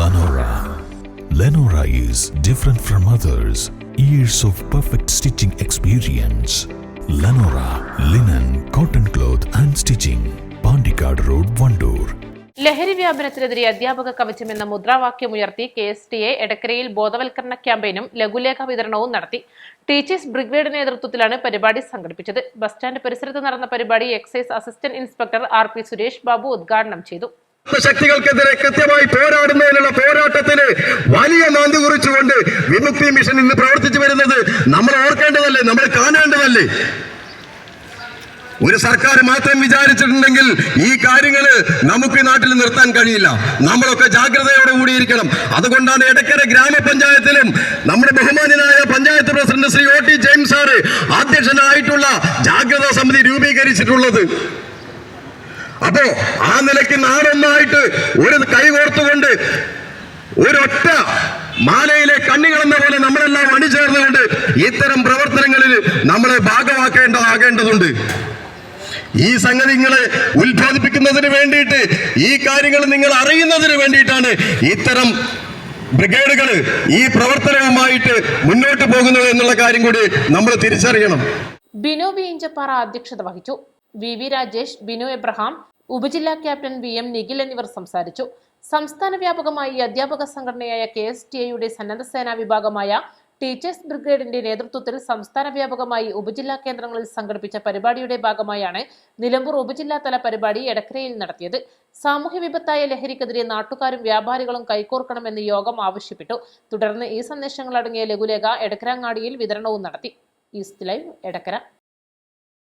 Lenora. Lenora is different from others. Years of perfect stitching experience. Lenora, linen, cotton cloth and stitching. Pandikad Road, Vandoor. ലഹരി വ്യാപനത്തിനെതിരെ അധ്യാപക കവചം എന്ന മുദ്രാവാക്യമുയർത്തി KSTA എടക്കരയിൽ ബോധവൽക്കരണ ക്യാമ്പയിനും ലഘുലേഖ വിതരണവും നടത്തി. ടീച്ചേഴ്സ് ബ്രിഗേഡ് നേതൃത്വത്തിലാണ് പരിപാടി സംഘടിപ്പിച്ചത്. ബസ് സ്റ്റാൻഡ് പരിസരത്ത് നടന്ന പരിപാടി excise assistant inspector RP Suresh Babu ഉദ്ഘാടനം ചെയ്തു. ശക്തികൾക്കെതിരെ കൃത്യമായി പോരാടുന്നതിനുള്ള പോരാട്ടത്തിന് വലിയ നാന്ദി കുറിച്ചുകൊണ്ട് വിമുക്തി മിഷൻ ഇന്ന് പ്രവർത്തിച്ചു വരുന്നത് നമ്മൾ ഓർക്കേണ്ടതല്ലേ, നമ്മൾ കാണേണ്ടതല്ലേ. ഒരു സർക്കാർ മാത്രം വിചാരിച്ചിട്ടുണ്ടെങ്കിൽ ഈ കാര്യങ്ങൾ നമുക്ക് നാട്ടിൽ നിർത്താൻ കഴിയില്ല. നമ്മളൊക്കെ ജാഗ്രതയോടെ കൂടിയിരിക്കണം. അതുകൊണ്ടാണ് എടക്കര ഗ്രാമപഞ്ചായത്തിലും നമ്മുടെ ബഹുമാനായ panchayat president Shri OT James sir അധ്യക്ഷനായിട്ടുള്ള ജാഗ്രതാ സമിതി രൂപീകരിച്ചിട്ടുള്ളത്. അപ്പോ ആ നിലയ്ക്ക് നാടൊന്നായിട്ട് ഒരു കൈകോർത്തുകൊണ്ട് ഒരൊറ്റ മാലയിലെ കണ്ണികളെന്ന പോലെ നമ്മളെല്ലാം അണിചേർന്നുകൊണ്ട് ഇത്തരം പ്രവർത്തനങ്ങളിൽ നമ്മളെ ഭാഗമാക്കേണ്ടതുണ്ട്. ഈ സംഗതി നിങ്ങളെ ഉത്ബോധിപ്പിക്കുന്നതിന് വേണ്ടിയിട്ട്, ഈ കാര്യങ്ങൾ നിങ്ങൾ അറിയുന്നതിന് വേണ്ടിയിട്ടാണ് ഇത്തരം ബ്രിഗേഡുകൾ ഈ പ്രവർത്തനവുമായിട്ട് മുന്നോട്ട് പോകുന്നത് എന്നുള്ള കാര്യം കൂടി നമ്മൾ തിരിച്ചറിയണം. ബിനു വി ഇഞ്ചപ്പാറ അധ്യക്ഷത വഹിച്ചു. VV രാജേഷ്, ബിനു എബ്രഹാം, ഉപജില്ലാ ക്യാപ്റ്റൻ VM നിഖിൽ എന്നിവർ സംസാരിച്ചു. സംസ്ഥാന വ്യാപകമായി അധ്യാപക സംഘടനയായ KSTA സന്നദ്ധ സേനാ വിഭാഗമായ ടീച്ചേഴ്സ് ബ്രിഗേഡിന്റെ നേതൃത്വത്തിൽ സംസ്ഥാന വ്യാപകമായി ഉപജില്ലാ കേന്ദ്രങ്ങളിൽ സംഘടിപ്പിച്ച പരിപാടിയുടെ ഭാഗമായാണ് നിലമ്പൂർ ഉപജില്ലാതല പരിപാടി എടക്കരയിൽ നടത്തിയത്. സാമൂഹ്യ വിപത്തായ ലഹരിക്കെതിരെ നാട്ടുകാരും വ്യാപാരികളും കൈകോർക്കണമെന്ന് യോഗം ആവശ്യപ്പെട്ടു. തുടർന്ന് ഈ സന്ദേശങ്ങൾ അടങ്ങിയ ലഘുലേഖ എടക്കരങ്ങാടിയിൽ വിതരണവും നടത്തി. East live, Edakkara.